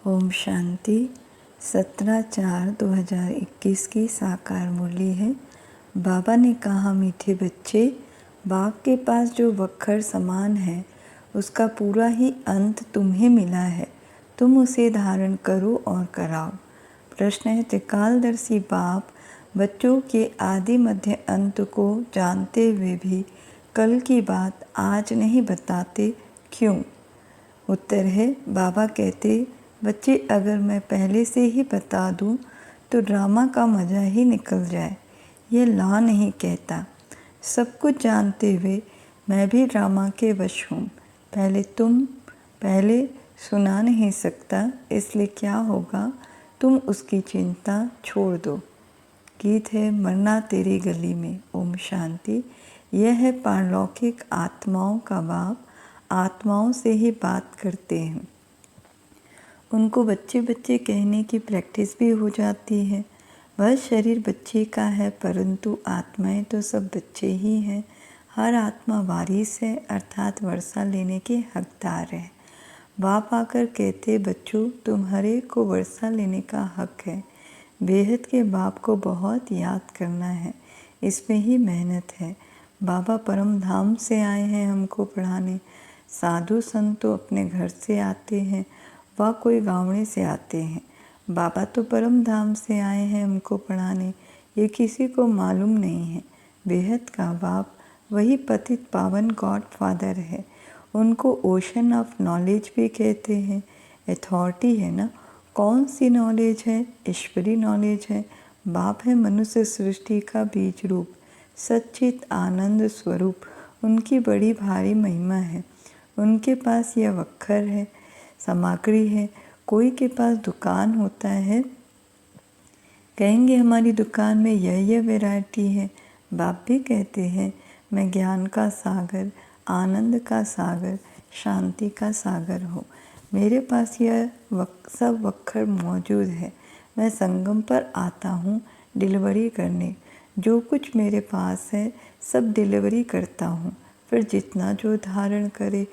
ओम शांति। 17/4/2021 की साकार मुरली है। बाबा ने कहा, मीठे बच्चे, बाप के पास जो वक्खर समान है उसका पूरा ही अंत तुम्हें मिला है। तुम उसे धारण करो और कराओ। प्रश्न है, त्रिकालदर्शी बाप बच्चों के आदि मध्य अंत को जानते हुए भी कल की बात आज नहीं बताते, क्यों? उत्तर है, बाबा कहते, बच्चे, अगर मैं पहले से ही बता दूं तो ड्रामा का मज़ा ही निकल जाए। ये ला नहीं कहता। सब कुछ जानते हुए मैं भी ड्रामा के वश हूँ। पहले सुना नहीं सकता, इसलिए क्या होगा, तुम उसकी चिंता छोड़ दो। गीत है, मरना तेरी गली में। ओम शांति। यह है पारलौकिक आत्माओं का बाप। आत्माओं से ही बात करते हैं। उनको बच्चे बच्चे कहने की प्रैक्टिस भी हो जाती है। वह शरीर बच्चे का है, परंतु आत्माएं तो सब बच्चे ही हैं। हर आत्मा वारिस है, अर्थात वर्षा लेने के हकदार है। बाप आकर कहते, बच्चों, तुम्हारे को वर्षा लेने का हक है। बेहद के बाप को बहुत याद करना है, इसमें ही मेहनत है। बाबा परम धाम से आए हैं हमको पढ़ाने। साधु संत तो अपने घर से आते हैं, वह कोई गाँवड़े से आते हैं। बाबा तो परम धाम से आए हैं हमको पढ़ाने, ये किसी को मालूम नहीं है। बेहद का बाप वही पतित पावन गॉड फादर है। उनको ओशन ऑफ नॉलेज भी कहते हैं। अथॉरिटी है ना। कौन सी नॉलेज है? ईश्वरी नॉलेज है। बाप है मनुष्य सृष्टि का बीज रूप, सच्चित आनंद स्वरूप। उनकी बड़ी भारी महिमा है। उनके पास यह वक्खर है, सामग्री है। कोई के पास दुकान होता है, कहेंगे हमारी दुकान में यह वैरायटी है। बाप भी कहते हैं, मैं ज्ञान का सागर, आनंद का सागर, शांति का सागर हूँ। मेरे पास यह सब वक्खर मौजूद है। मैं संगम पर आता हूँ डिलीवरी करने। जो कुछ मेरे पास है सब डिलीवरी करता हूँ। फिर जितना जो धारण करे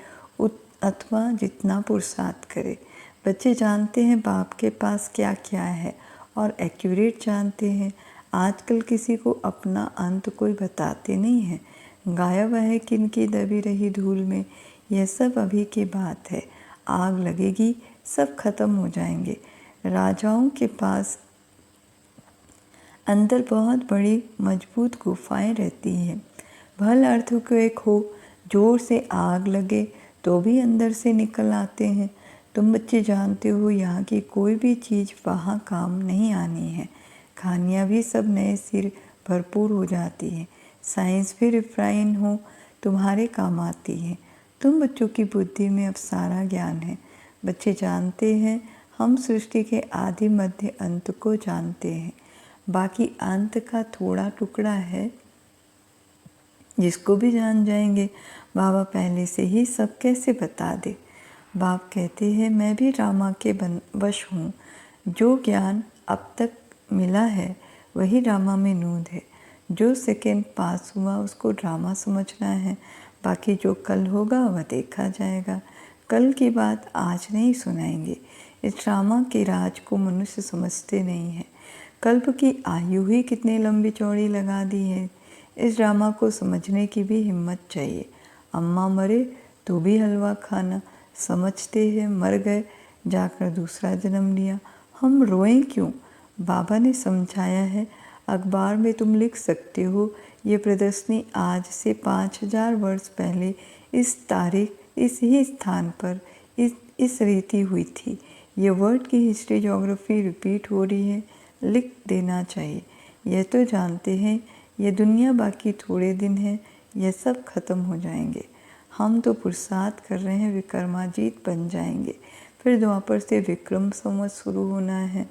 अथवा जितना पुरुषार्थ करे। बच्चे जानते हैं बाप के पास क्या क्या है और एक्यूरेट जानते हैं। आजकल किसी को अपना अंत कोई बताते नहीं है। गायब है किनकी दबी रही धूल में। यह सब अभी की बात है। आग लगेगी, सब खत्म हो जाएंगे। राजाओं के पास अंदर बहुत बड़ी मजबूत गुफाएं रहती हैं। भल अर्थ को एक हो, जोर से आग लगे तो भी अंदर से निकल आते हैं। तुम बच्चे जानते हो, यहाँ की कोई भी चीज़ वहाँ काम नहीं आनी है। खानियाँ भी सब नए सिर भरपूर हो जाती हैं। साइंस भी रिफाइन हो तुम्हारे काम आती है। तुम बच्चों की बुद्धि में अब सारा ज्ञान है। बच्चे जानते हैं, हम सृष्टि के आदि मध्य अंत को जानते हैं। बाकी अंत का थोड़ा टुकड़ा है जिसको भी जान जाएंगे। बाबा पहले से ही सब कैसे बता दे। बाप कहते हैं, मैं भी ड्रामा के वश हूँ। जो ज्ञान अब तक मिला है वही ड्रामा में नूद है। जो सेकंड पास हुआ उसको ड्रामा समझना है। बाकी जो कल होगा वह देखा जाएगा। कल की बात आज नहीं सुनाएंगे। इस ड्रामा के राज को मनुष्य समझते नहीं है। कल्प की आयु ही कितनी लंबी चौड़ी लगा दी है। इस ड्रामा को समझने की भी हिम्मत चाहिए। अम्मा मरे तो भी हलवा खाना। समझते हैं मर गए, जाकर दूसरा जन्म लिया। हम रोएं क्यों? बाबा ने समझाया है। अखबार में तुम लिख सकते हो, ये प्रदर्शनी आज से 5000 वर्ष पहले इस तारीख इस ही स्थान पर इस रीति हुई थी। ये वर्ड की हिस्ट्री ज्योग्राफी रिपीट हो रही है। लिख देना चाहिए। यह तो जानते हैं यह दुनिया बाकी थोड़े दिन है, यह सब खत्म हो जाएंगे। हम तो पुरुषार्थ कर रहे हैं, विक्रमाजीत बन जाएंगे। फिर द्वापर से विक्रम संवत शुरू होना है,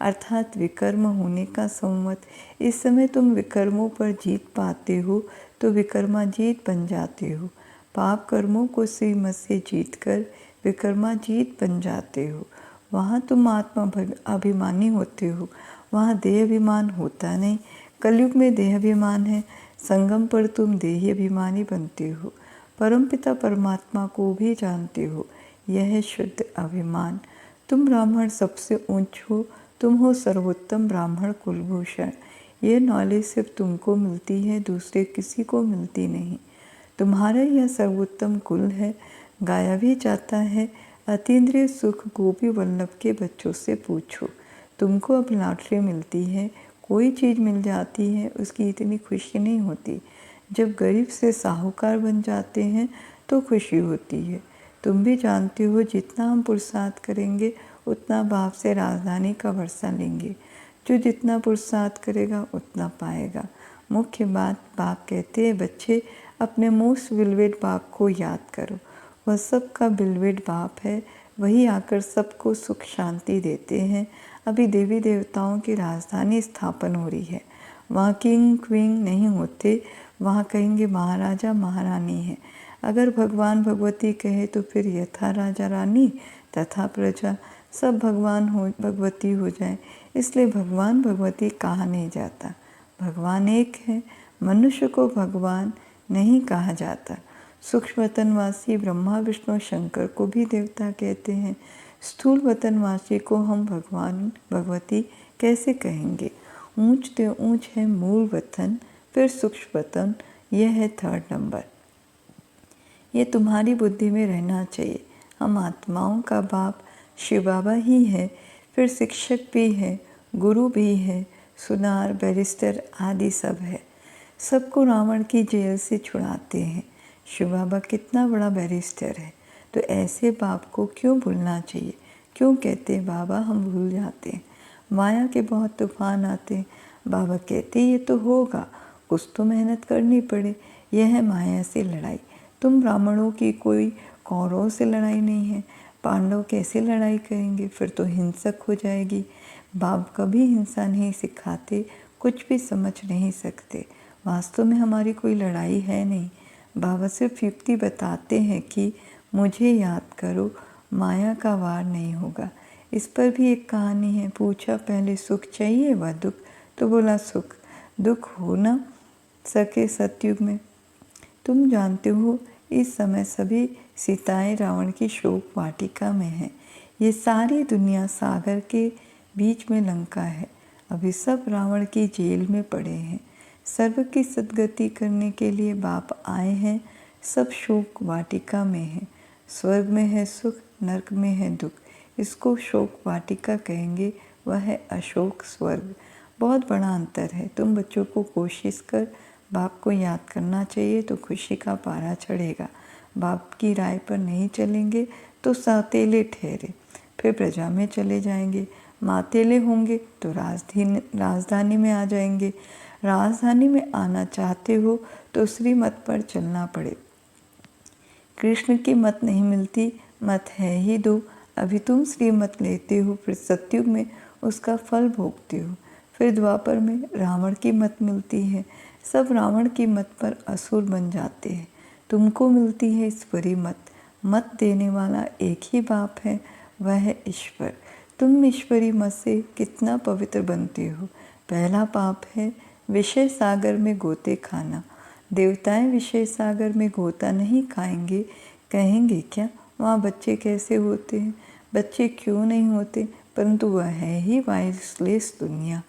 अर्थात विकर्म होने का संवत। इस समय तुम विकर्मों पर जीत पाते हो तो विक्रमाजीत बन जाते हो। पाप कर्मों को श्रीमत से जीत कर विक्रमाजीत बन जाते हो। वहाँ तुम आत्मा अभिमानी होते हो, वहाँ देह अभिमान होता नहीं। कलयुग में देह अभिमान है, संगम पर तुम देही अभिमानी बनते हो। परमपिता परमात्मा को भी जानते हो, यह है शुद्ध अभिमान। तुम ब्राह्मण सबसे ऊंच हो, तुम हो सर्वोत्तम ब्राह्मण कुलभूषण। ये नॉलेज सिर्फ तुमको मिलती है, दूसरे किसी को मिलती नहीं। तुम्हारा यह सर्वोत्तम कुल है, गाया भी जाता है। अतीन्द्रिय सुख गोपी वल्लभ के बच्चों से पूछो। तुमको अब लॉटरी मिलती है, कोई चीज़ मिल जाती है, उसकी इतनी खुशी नहीं होती। जब गरीब से साहूकार बन जाते हैं तो खुशी होती है। तुम भी जानते हो, जितना हम पुरुषार्थ करेंगे उतना बाप से राजधानी का वर्षा लेंगे। जो जितना पुरुषार्थ करेगा उतना पाएगा। मुख्य बात, बाप कहते हैं, बच्चे अपने मोस्ट बिलवेड बाप को याद करो। वह सबका बिलवेड बाप है, वही आकर सबको सुख शांति देते हैं। अभी देवी देवताओं की राजधानी स्थापन हो रही है। वहाँ किंग क्वीन नहीं होते, वहाँ कहेंगे महाराजा महारानी है। अगर भगवान भगवती कहे तो फिर यथा राजा रानी तथा प्रजा, सब भगवान हो भगवती हो जाए। इसलिए भगवान भगवती कहा नहीं जाता, भगवान एक है। मनुष्य को भगवान नहीं कहा जाता। सूक्ष्म वतनवासी ब्रह्मा विष्णु शंकर को भी देवता कहते हैं। स्थूल वतनवासी को हम भगवान भगवती कैसे कहेंगे? ऊंच ते ऊंच है मूल वतन, फिर सूक्ष्म वतन, यह है थर्ड नंबर। ये तुम्हारी बुद्धि में रहना चाहिए। हम आत्माओं का बाप शिव बाबा ही है, फिर शिक्षक भी है, गुरु भी है, सुनार, बैरिस्टर आदि सब है। सबको रावण की जेल से छुड़ाते हैं। शिव बाबा कितना बड़ा बैरिस्टर है, तो ऐसे बाप को क्यों भूलना चाहिए? क्यों कहते हैं बाबा हम भूल जाते हैं? माया के बहुत तूफान आते हैं, बाबा कहते ये तो होगा, कुछ तो मेहनत करनी पड़े। यह है माया से लड़ाई। तुम ब्राह्मणों की कोई कौरवों से लड़ाई नहीं है। पांडव कैसे लड़ाई करेंगे? फिर तो हिंसक हो जाएगी। बाप कभी हिंसा नहीं सिखाते, कुछ भी समझ नहीं सकते। वास्तव में हमारी कोई लड़ाई है नहीं। बाबा सिर्फ युक्ति बताते हैं कि मुझे याद करो, माया का वार नहीं होगा। इस पर भी एक कहानी है। पूछा पहले सुख चाहिए व दुख, तो बोला सुख। दुख हो ना सके सतयुग में। तुम जानते हो इस समय सभी सीताएं रावण की शोक वाटिका में हैं। ये सारी दुनिया सागर के बीच में लंका है। अभी सब रावण की जेल में पड़े हैं। सर्व की सद्गति करने के लिए बाप आए हैं। सब शोक वाटिका में है। स्वर्ग में है सुख, नरक में है दुख। इसको शोक वाटिका कहेंगे, वह है अशोक स्वर्ग। बहुत बड़ा अंतर है। तुम बच्चों को कोशिश कर बाप को याद करना चाहिए तो खुशी का पारा चढ़ेगा। बाप की राय पर नहीं चलेंगे तो सौतेले ठहरे, फिर प्रजा में चले जाएंगे। मातेले होंगे तो राजधानी में आ जाएंगे। राजधानी में आना चाहते हो तो श्रीमत पर चलना पड़े। कृष्ण की मत नहीं मिलती, मत है ही दो। अभी तुम श्रीमत लेते हो, फिर सतयुग में उसका फल भोगते हो। फिर द्वापर में रावण की मत मिलती है। सब रावण की मत पर असुर बन जाते हैं। तुमको मिलती है ईश्वरी मत। मत देने वाला एक ही बाप है, वह है ईश्वर। तुम ईश्वरी मत से कितना पवित्र बनते हो। पहला पाप है विषय सागर में गोते खाना। देवताएं विषय सागर में गोता नहीं खाएंगे, कहेंगे क्या वहाँ बच्चे कैसे होते हैं? बच्चे क्यों नहीं होते? परंतु वह है ही वाइसलेस दुनिया,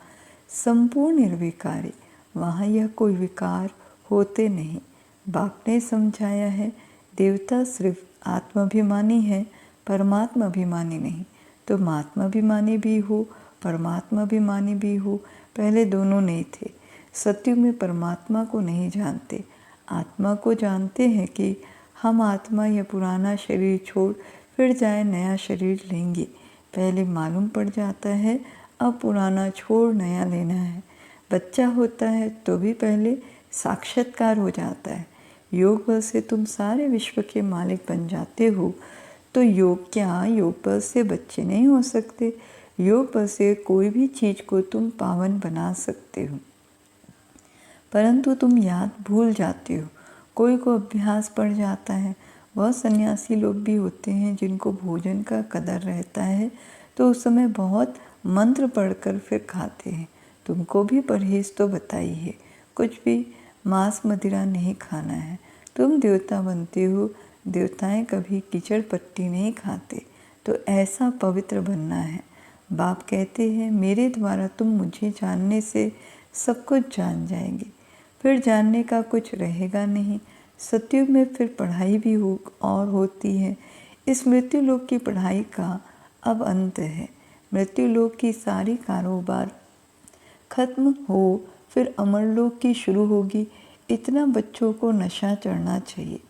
संपूर्ण निर्विकारी। वहाँ यह कोई विकार होते नहीं। बाप ने समझाया है, देवता सिर्फ आत्माभिमानी है, परमात्मा अभिमानी नहीं। तुम आत्माभिमानी भी हो, परमात्मा अभिमानी भी हो। पहले दोनों नहीं थे। सतयुग में परमात्मा को नहीं जानते, आत्मा को जानते हैं कि हम आत्मा यह पुराना शरीर छोड़ फिर जाए नया शरीर लेंगे। पहले मालूम पड़ जाता है अब पुराना छोड़ नया लेना है। बच्चा होता है तो भी पहले साक्षात्कार हो जाता है। योग बल से तुम सारे विश्व के मालिक बन जाते हो। तो योग बल से बच्चे नहीं हो सकते। योग बल से कोई भी चीज़ को तुम पावन बना सकते हो, परंतु तुम याद भूल जाते हो। कोई को अभ्यास पड़ जाता है। बहुत सन्यासी लोग भी होते हैं जिनको भोजन का कदर रहता है, तो उस समय बहुत मंत्र पढ़कर फिर खाते हैं। तुमको भी परहेज तो बताई है, कुछ भी मांस मदिरा नहीं खाना है। तुम देवता बनते हो। देवताएं कभी कीचड़ पट्टी नहीं खाते। तो ऐसा पवित्र बनना है। बाप कहते हैं मेरे द्वारा तुम मुझे जानने से सब कुछ जान जाएंगे, फिर जानने का कुछ रहेगा नहीं। सतयुग में फिर पढ़ाई भी और होती है। इस मृत्युलोक की पढ़ाई का अब अंत है। मृत्युलोक की सारी कारोबार खत्म हो, फिर अमरलोक की शुरू होगी। इतना बच्चों को नशा चढ़ना चाहिए।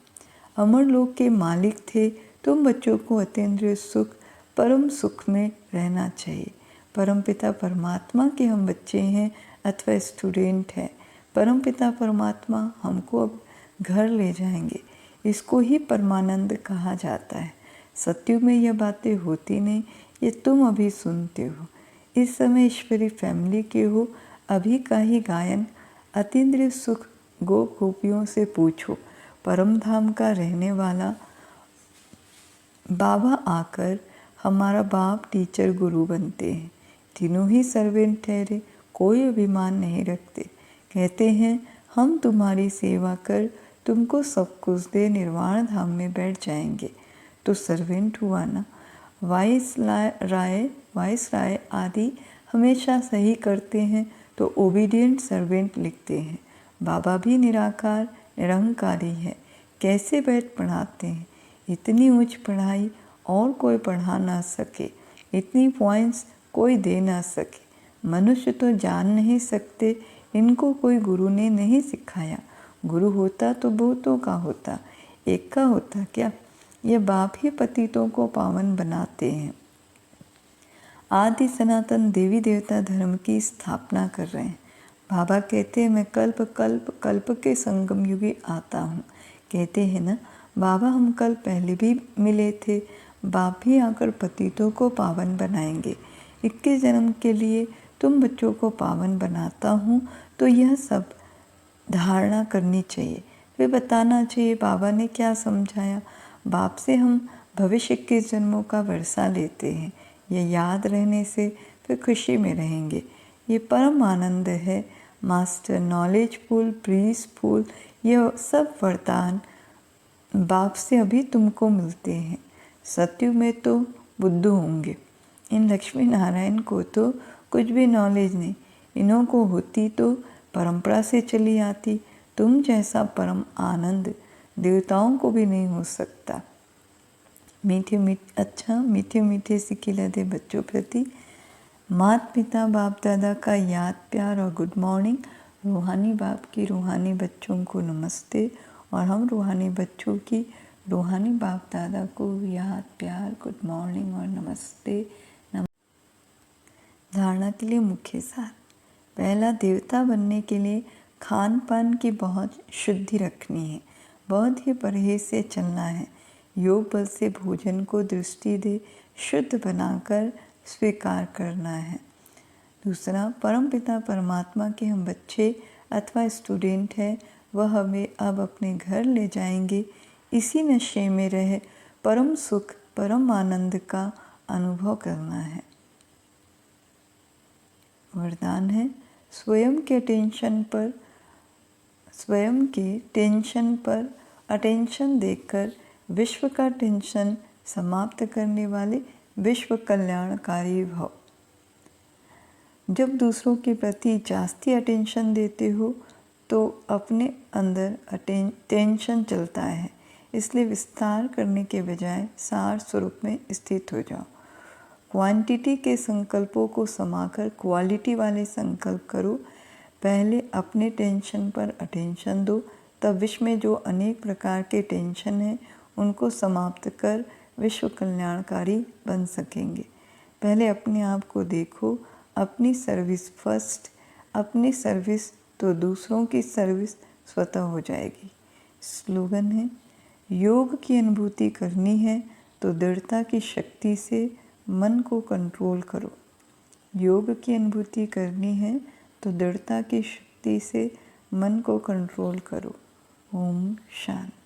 अमरलोक के मालिक थे, तुम बच्चों को अतीन्द्रिय सुख, परम सुख में रहना चाहिए। परमपिता परमात्मा के हम बच्चे हैं अथवा स्टूडेंट हैं। परमपिता परमात्मा हमको अब घर ले जाएंगे। इसको ही परमानंद कहा जाता है। सत्युग में यह बातें होती नहीं, ये तुम अभी सुनते हो। इस समय ईश्वरी फैमिली के हो। अभी का ही गायन अतीन्द्रिय सुख गोपियों से पूछो। परम धाम का रहने वाला बाबा आकर हमारा बाप टीचर गुरु बनते हैं। तीनों ही सर्वेंट ठहरे, कोई अभिमान नहीं रखते। कहते हैं हम तुम्हारी सेवा कर तुमको सब कुछ दे निर्वाण धाम में बैठ जाएंगे। तो सर्वेंट हुआ ना। वाइस राय आदि हमेशा सही करते हैं तो ओबीडियंट सर्वेंट लिखते हैं। बाबा भी निराकार निरंकारी है। कैसे बैठ पढ़ाते हैं। इतनी ऊंच पढ़ाई और कोई पढ़ा ना सके, इतनी पॉइंट्स कोई दे ना सके। मनुष्य तो जान नहीं सकते, इनको कोई गुरु ने नहीं सिखाया। गुरु होता तो बहुतों का होता, एक का होता क्या। ये बाप ही पतितों को पावन बनाते हैं। आदि सनातन देवी देवता धर्म की स्थापना कर रहे हैं। बाबा कहते हैं मैं कल्प कल्प कल्प के संगम युगी आता हूँ। कहते हैं ना बाबा हम कल पहले भी मिले थे। बाप भी आकर पतितों को पावन बनाएंगे। 21 जन्म के लिए तुम बच्चों को पावन बनाता हूँ। तो यह सब धारणा करनी चाहिए, फिर बताना चाहिए बाबा ने क्या समझाया। बाप से हम भविष्य के जन्मों का वर्षा लेते हैं। ये याद रहने से फिर खुशी में रहेंगे। ये परम आनंद है। मास्टर नॉलेजफुल पीसफुल ये सब वरदान बाप से अभी तुमको मिलते हैं। सत्युग में तो बुद्धू होंगे। इन लक्ष्मी नारायण को तो कुछ भी नॉलेज नहीं। इन्हों को होती तो परंपरा से चली आती। तुम जैसा परम आनंद देवताओं को भी नहीं हो सकता। मीठे मीठे सिक्के लदे बच्चों प्रति माता पिता बाप दादा का याद प्यार और गुड मॉर्निंग। रूहानी बाप की रूहानी बच्चों को नमस्ते और हम रूहानी बच्चों की रूहानी बाप दादा को याद प्यार गुड मॉर्निंग और नमस्ते। धारणा के लिए मुख्य सार। पहला, देवता बनने के लिए खान पान की बहुत शुद्धि रखनी है। बहुत ही परहेज से चलना है। योग बल से भोजन को दृष्टि दे शुद्ध बनाकर स्वीकार करना है। दूसरा, परमपिता परमात्मा के हम बच्चे अथवा स्टूडेंट हैं, वह हमें अब अपने घर ले जाएंगे। इसी नशे में रह परम सुख परम आनंद का अनुभव करना है। वरदान है स्वयं के टेंशन पर अटेंशन देकर विश्व का टेंशन समाप्त करने वाले विश्व कल्याणकारी भव। जब दूसरों के प्रति जास्ती अटेंशन देते हो तो अपने अंदर टेंशन चलता है। इसलिए विस्तार करने के बजाय सार स्वरूप में स्थित हो जाओ। क्वांटिटी के संकल्पों को समाकर क्वालिटी वाले संकल्प करो। पहले अपने टेंशन पर अटेंशन दो, तब विश्व में जो अनेक प्रकार के टेंशन हैं उनको समाप्त कर विश्व कल्याणकारी बन सकेंगे। पहले अपने आप को देखो। अपनी सर्विस फर्स्ट। अपनी सर्विस तो दूसरों की सर्विस स्वतः हो जाएगी। स्लोगन है योग की अनुभूति करनी है तो दृढ़ता की शक्ति से मन को कंट्रोल करो। योग की अनुभूति करनी है तो दृढ़ता की शक्ति से मन को कंट्रोल करो। ओम शांति।